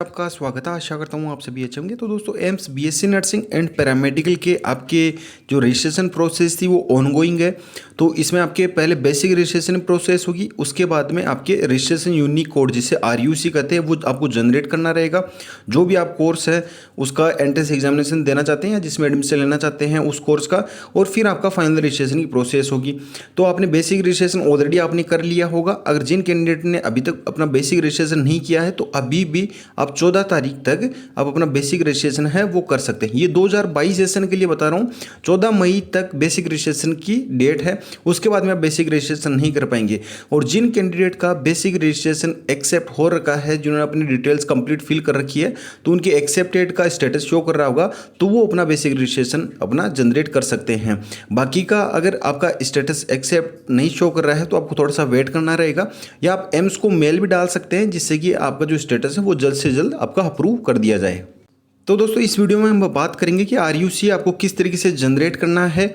आपका स्वागत है। आशा करता हूँ आप सभी अच्छे होंगे। तो दोस्तों AIIMS BSc nursing and paramedical के आपके जो रजिस्ट्रेशन प्रोसेस थी वो ऑनगोइंग है। तो इसमें आपके पहले बेसिक रजिस्ट्रेशन प्रोसेस होगी, उसके बाद में आपके रजिस्ट्रेशन यूनिक कोड जिसे आरयूसी कहते हैं वो आपको जनरेट करना रहेगा। जो भी आप कोर्स है उसका एंट्रेंस एग्जामिनेशन देना चाहते हैं या जिसमें एडमिशन लेना चाहते हैं उस कोर्स का, और फिर आपका फाइनल रजिस्ट्रेशन की प्रोसेस होगी। तो आपने बेसिक रजिस्ट्रेशन ऑलरेडी आपने कर लिया होगा। अगर जिन कैंडिडेट ने अभी तक अपना बेसिक रजिस्ट्रेशन नहीं किया है तो अभी भी आप 14 तारीख तक आप अपना बेसिक रजिस्ट्रेशन है वो कर सकते हैं। ये 2022 सेशन के लिए बता रहा हूँ, 14 मई तक बेसिक रजिस्ट्रेशन की डेट है। उसके बाद में आप बेसिक रजिस्ट्रेशन नहीं कर पाएंगे। और जिन कैंडिडेट का बेसिक रजिस्ट्रेशन एक्सेप्ट हो रखा है, जिन्होंने अपनी डिटेल्स कंप्लीट फिल कर रखी है, तो उनके एक्सेप्टेड का स्टेटस शो कर रहा होगा, तो वो अपना बेसिक रजिस्ट्रेशन अपना जनरेट कर सकते हैं। बाकी का अगर आपका स्टेटस एक्सेप्ट नहीं शो कर रहा है तो आपको थोड़ा सा वेट करना रहेगा, या आप एम्स को मेल भी डाल सकते हैं जिससे कि आपका जो स्टेटस है वो जल्द से जल्द आपका अप्रूव कर दिया जाए। तो दोस्तों इस वीडियो में हम बात करेंगे कि आरयूसी आपको किस तरीके से जनरेट करना है।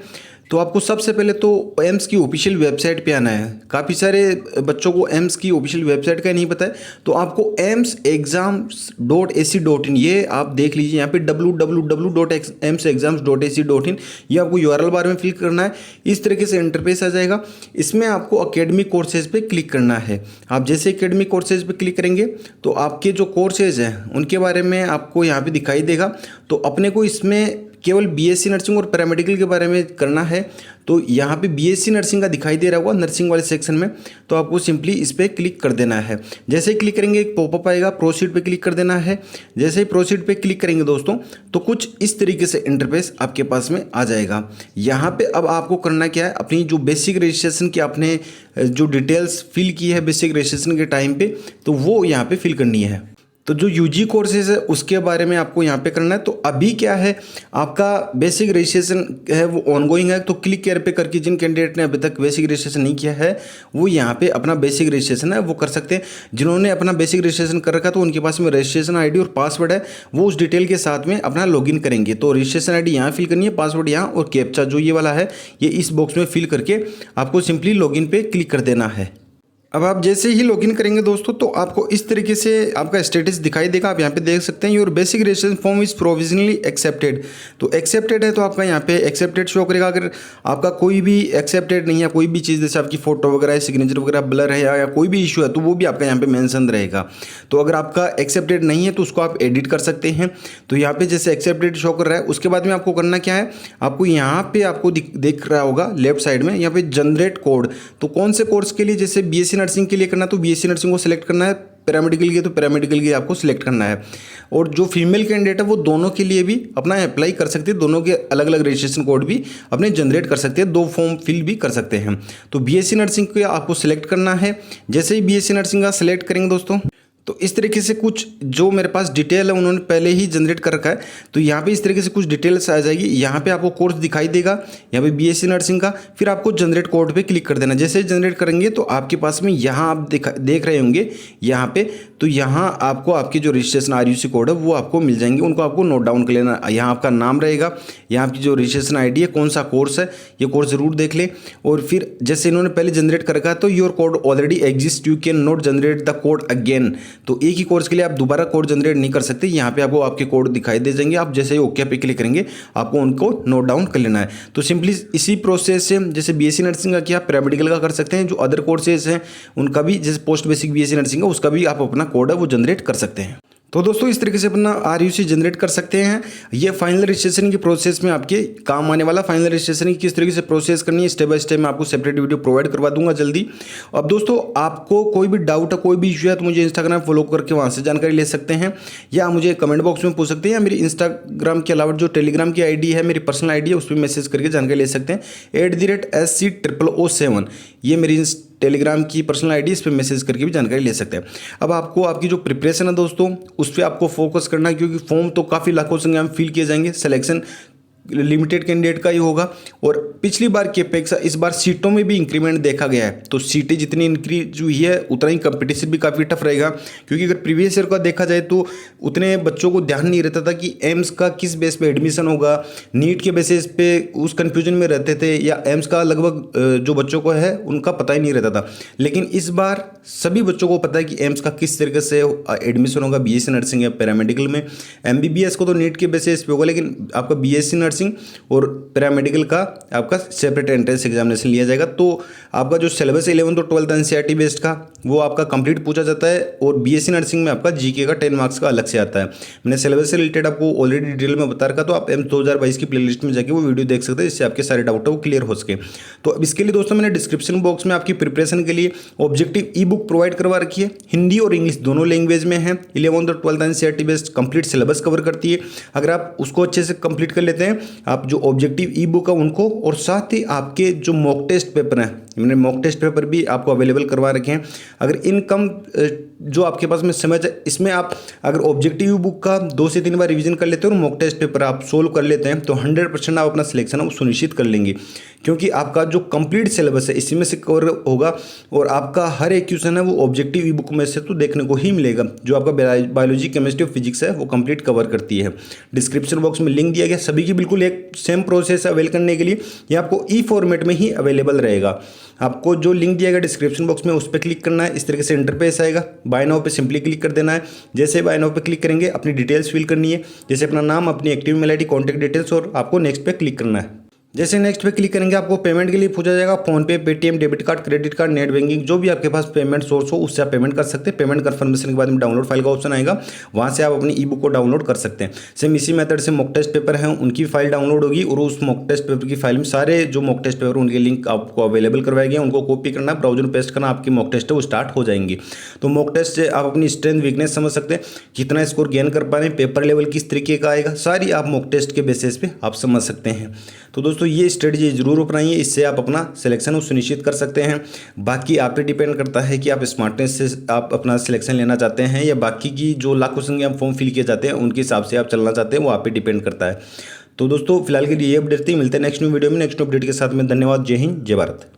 तो आपको सबसे पहले तो एम्स की ऑफिशियल वेबसाइट पे आना है। काफ़ी सारे बच्चों को एम्स की ऑफिशियल वेबसाइट का नहीं पता है, तो आपको emsexams.ac.in ये आप देख लीजिए। यहाँ पे www.emsexams.ac.in ये आपको यूआरएल बार में फिल करना है। इस तरीके से इंटरफेस आ जाएगा। इसमें आपको एकेडमिक कोर्सेज पे क्लिक करना है। आप जैसे एकेडमिक कोर्सेज पे क्लिक करेंगे तो आपके जो कोर्सेज हैं उनके बारे में आपको यहाँ पे दिखाई देगा। तो अपने को इसमें केवल बीएससी नर्सिंग और पैरामेडिकल के बारे में करना है। तो यहाँ पे बीएससी नर्सिंग का दिखाई दे रहा होगा नर्सिंग वाले सेक्शन में, तो आपको सिंपली इस पर क्लिक कर देना है। जैसे ही क्लिक करेंगे एक पॉपअप आएगा, प्रोसीड पे क्लिक कर देना है। जैसे ही प्रोसीड पे क्लिक करेंगे दोस्तों तो कुछ इस तरीके से इंटरफेस आपके पास में आ जाएगा। यहाँ पे अब आपको करना क्या है, अपनी जो बेसिक रजिस्ट्रेशन की आपने जो डिटेल्स फिल की है बेसिक रजिस्ट्रेशन के टाइम पे, तो वो यहाँ पे फिल करनी है। तो जो यूजी कोर्सेज है उसके बारे में आपको यहाँ पे करना है। तो अभी क्या है, आपका बेसिक रजिस्ट्रेशन है वो ऑनगोइंग है। तो क्लिक केयर पे करके जिन कैंडिडेट ने अभी तक बेसिक रजिस्ट्रेशन नहीं किया है वो यहाँ पे अपना बेसिक रजिस्ट्रेशन है वो कर सकते हैं। जिन्होंने अपना बेसिक रजिस्ट्रेशन कर रखा तो उनके पास में रजिस्ट्रेशन आईडी और पासवर्ड है, वो उस डिटेल के साथ में अपना लॉगिन करेंगे। तो रजिस्ट्रेशन आईडी यहाँ फिल करनी है, पासवर्ड यहाँ, और कैप्चा जो ये वाला है ये इस बॉक्स में फिल करके आपको सिंपली लॉगिन पे क्लिक कर देना है। अब आप जैसे ही लॉगिन करेंगे दोस्तों तो आपको इस तरीके से आपका स्टेटस दिखाई देगा। आप यहाँ पे देख सकते हैं your basic registration form is provisionally accepted. तो एक्सेप्टेड है तो आपका यहाँ पे एक्सेप्टेड शो करेगा। अगर आपका कोई भी एक्सेप्टेड नहीं है, कोई भी चीज़ जैसे आपकी फोटो वगैरह है, सिग्नेचर वगैरह ब्लर है या कोई भी इशू है, तो वो भी आपका यहाँ पे मेंशन रहेगा। तो अगर आपका एक्सेप्टेड नहीं है तो उसको आप एडिट कर सकते हैं। तो यहाँ पे जैसे एक्सेप्टेड शो कर रहा है, उसके बाद में आपको करना क्या है, आपको यहाँ पे आपको देख रहा होगा लेफ्ट साइड में यहाँ पे जनरेट कोड। तो कौन से कोर्स के लिए, जैसे बीएससी नर्सिंग के लिए करना तो बीएससी नर्सिंग को सिलेक्ट करना है, पैरामेडिकल के तो पैरामेडिकल के आपको सिलेक्ट करना है। और जो फीमेल कैंडिडेट है वो दोनों के लिए भी अपना अप्लाई कर सकते हैं, दोनों के अलग अलग रजिस्ट्रेशन कोड भी अपने जनरेट कर सकते हैं, 2 फॉर्म फिल भी कर सकते हैं। तो बीएससी नर्सिंग को आपको सिलेक्ट करना है। जैसे ही बीएससी नर्सिंग का सिलेक्ट करेंगे दोस्तों तो इस तरीके से कुछ जो मेरे पास डिटेल है उन्होंने पहले ही जनरेट कर रखा है। तो यहाँ पे इस तरीके से कुछ डिटेल्स आ जाएगी। यहाँ पे आपको कोर्स दिखाई देगा, यहाँ पे बीएससी नर्सिंग का, फिर आपको जनरेट कोड पे क्लिक कर देना। जैसे जनरेट करेंगे तो आपके पास में यहाँ आप देख रहे होंगे यहाँ पे, तो यहाँ आपको आपकी जो रजिस्ट्रेशन आरयूसी कोड है वो आपको मिल जाएंगे। उनको आपको नोट डाउन कर लेना। यहाँ आपका नाम रहेगा, यहाँ आपकी जो रजिस्ट्रेशन आईडी है, कौन सा कोर्स है, ये कोर्स जरूर देख ले। और फिर जैसे इन्होंने पहले जनरेट कर रखा है तो your code already exist, you can not generate the code again. तो एक ही कोर्स के लिए आप दोबारा कोड जनरेट नहीं कर सकते। यहाँ पे आपको आपके कोड दिखाई दे जाएंगे। आप जैसे ही ओके पे क्लिक करेंगे आपको उनको नोट डाउन कर लेना है। तो सिंपली इसी प्रोसेस से जैसे बीएससी नर्सिंग का किया, पैरामेडिकल का कर सकते हैं। जो अदर कोर्सेज हैं उनका भी, जैसे पोस्ट बेसिक बीएससी नर्सिंग है उसका भी आप अपना कोड है वो जनरेट कर सकते हैं। तो दोस्तों इस तरीके से अपना आरयूसी जनरेट कर सकते हैं। ये फाइनल रजिस्ट्रेशन की प्रोसेस में आपके काम आने वाला। फाइनल रजिस्ट्रेशन की किस तरीके से प्रोसेस करनी है स्टेप बाय स्टेप मैं आपको सेपरेट वीडियो प्रोवाइड करवा दूंगा जल्दी। अब दोस्तों आपको कोई भी डाउट है, कोई भी इशू है तो मुझे इंस्टाग्राम फॉलो करके वहाँ से जानकारी ले सकते हैं, या मुझे कमेंट बॉक्स में पूछ सकते हैं, या मेरी इंस्टाग्राम के अलावा जो टेलीग्राम की आईडी है, मेरी पर्सनल आईडी है, उस पर मैसेज करके जानकारी ले सकते हैं। @SC007 ये मेरी टेलीग्राम की पर्सनल आईडी, इस पर मैसेज करके भी जानकारी ले सकते हैं। अब आपको आपकी जो प्रिपरेशन है दोस्तों उस पर आपको फोकस करना है, क्योंकि फॉर्म तो काफ़ी लाखों संख्या में फिल किए जाएंगे। सिलेक्शन लिमिटेड कैंडिडेट का ही होगा। और पिछली बार की अपेक्षा इस बार सीटों में भी इंक्रीमेंट देखा गया है, तो सीटें जितनी इंक्रीज हुई है उतना ही कंपटीशन भी काफ़ी टफ रहेगा। क्योंकि अगर प्रीवियस ईयर का देखा जाए तो उतने बच्चों को ध्यान नहीं रहता था कि एम्स का किस बेस पे एडमिशन होगा, नीट के बेसिस पे उस कन्फ्यूजन में रहते थे, या एम्स का लगभग जो बच्चों को है उनका पता ही नहीं रहता था। लेकिन इस बार सभी बच्चों को पता है कि एम्स का किस तरीके से एडमिशन होगा, बीएससी नर्सिंग या पैरामेडिकल में। एमबीबीएस को तो नीट के बेसिस पे होगा, लेकिन आपका बीएससी नर्सिंग और पैरामेडिकल का आपका सेपरेट एंट्रेंस एग्जामिनेशन लिया जाएगा। तो आपका जो सिलेबस 11 तो 12 एनसीईआरटी बेस्ड का वो आपका कंप्लीट पूछा जाता है, और बीएससी नर्सिंग में आपका जीके का 10 मार्क्स का अलग से आता है। मैंने सिलेबस से रिलेटेड आपको ऑलरेडी डिटेल में बता रखा, तो आप एम्स 2022 की प्लेलिस्ट में जाके वो वीडियो देख सकते हैं, जिससे आपके सारे डाउट है वो क्लियर हो सके। तो अब इसके लिए दोस्तों मैंने डिस्क्रिप्शन बॉक्स में आपकी प्रिपरेशन के लिए ऑब्जेक्टिव ई बुक प्रोवाइड करवा रखी है, हिंदी और इंग्लिश दोनों लैंग्वेज में है। 11 तो 12 NCERT based complete syllabus cover करती है। अगर आप उसको अच्छे से कंप्लीट कर लेते हैं, आप जो ऑब्जेक्टिव ई बुक है उनको, और साथ ही आपके जो मॉक टेस्ट पेपर हैं, मैंने मॉक टेस्ट पेपर भी आपको अवेलेबल करवा रखे हैं। अगर इनकम जो आपके पास में समय है, इसमें आप अगर ऑब्जेक्टिव बुक का 2 से 3 बार रिवीजन कर लेते हो और मॉक टेस्ट पेपर आप सोल्व कर लेते हैं, तो 100% आप अपना सिलेक्शन वो सुनिश्चित कर लेंगे। क्योंकि आपका जो कंप्लीट सिलेबस है इसी में से कवर होगा, और आपका हर एक क्वेश्चन है वो ऑब्जेक्टिव ई बुक में से तो देखने को ही मिलेगा। जो आपका बायोलॉजी, केमिस्ट्री और फिजिक्स है वो कंप्लीट कवर करती है। डिस्क्रिप्शन बॉक्स में लिंक दिया गया, सभी की बिल्कुल एक सेम प्रोसेस अवेल करने के लिए। ये आपको ई फॉर्मेट में ही अवेलेबल रहेगा। आपको जो लिंक दिया गया डिस्क्रिप्शन बॉक्स में उस पर क्लिक करना है। इस तरीके से इंटरफेस आएगा, बाय नाउ पे सिंपली क्लिक कर देना है। जैसे बाय नाउ पे क्लिक करेंगे अपनी डिटेल्स फिल करनी है, जैसे अपना नाम, अपनी active mail ID, contact details, और आपको नेक्स्ट पे क्लिक करना है। जैसे नेक्स्ट पे क्लिक करेंगे आपको पेमेंट के लिए पूछा जाएगा। फोन पे, Paytm, debit card, credit card, net banking, जो भी आपके पास पेमेंट सोर्स हो उससे आप पेमेंट कर सकते हैं। पेमेंट कन्फर्मेशन के बाद में डाउनलोड फाइल का ऑप्शन आएगा, वहाँ से आप अपनी ई बुक को डाउनलोड कर सकते हैं। सेम इसी मेथड से मॉक टेस्ट पेपर हैं उनकी फाइल डाउनलोड होगी, और उस मॉक टेस्ट पेपर की फाइल में सारे जो मॉक टेस्ट पेपर उनके लिंक आपको अवेलेबल करवाए गए, उनको कॉपी करना, ब्राउजर में पेस्ट करना, आपकी मॉक टेस्ट है वो स्टार्ट हो जाएंगी। तो मॉक टेस्ट से आप अपनी स्ट्रेंथ वीकनेस समझ सकते हैं, कितना स्कोर गेन कर पा रहे हैं, पेपर लेवल किस तरीके का आएगा, सारी आप मॉक टेस्ट के बेसिस पे आप समझ सकते हैं। तो दोस्तों ये स्ट्रेटजी जरूर अपनाइए, इससे आप अपना सिलेक्शन सुनिश्चित कर सकते हैं। बाकी आप पे डिपेंड करता है कि आप स्मार्टनेस से आप अपना सिलेक्शन लेना चाहते हैं, या बाकी की जो लाख क्वेश्चन के आप फॉर्म फिल किए जाते हैं उनके हिसाब से आप चलना चाहते हैं, वो आप पे डिपेंड करता है। तो दोस्तों फिलहाल के लिए ये अपडेट थी, मिलते हैं नेक्स्ट न्यू वीडियो में नेक्स्ट अपडेट के साथ में। धन्यवाद, जय हिंद, जय भारत।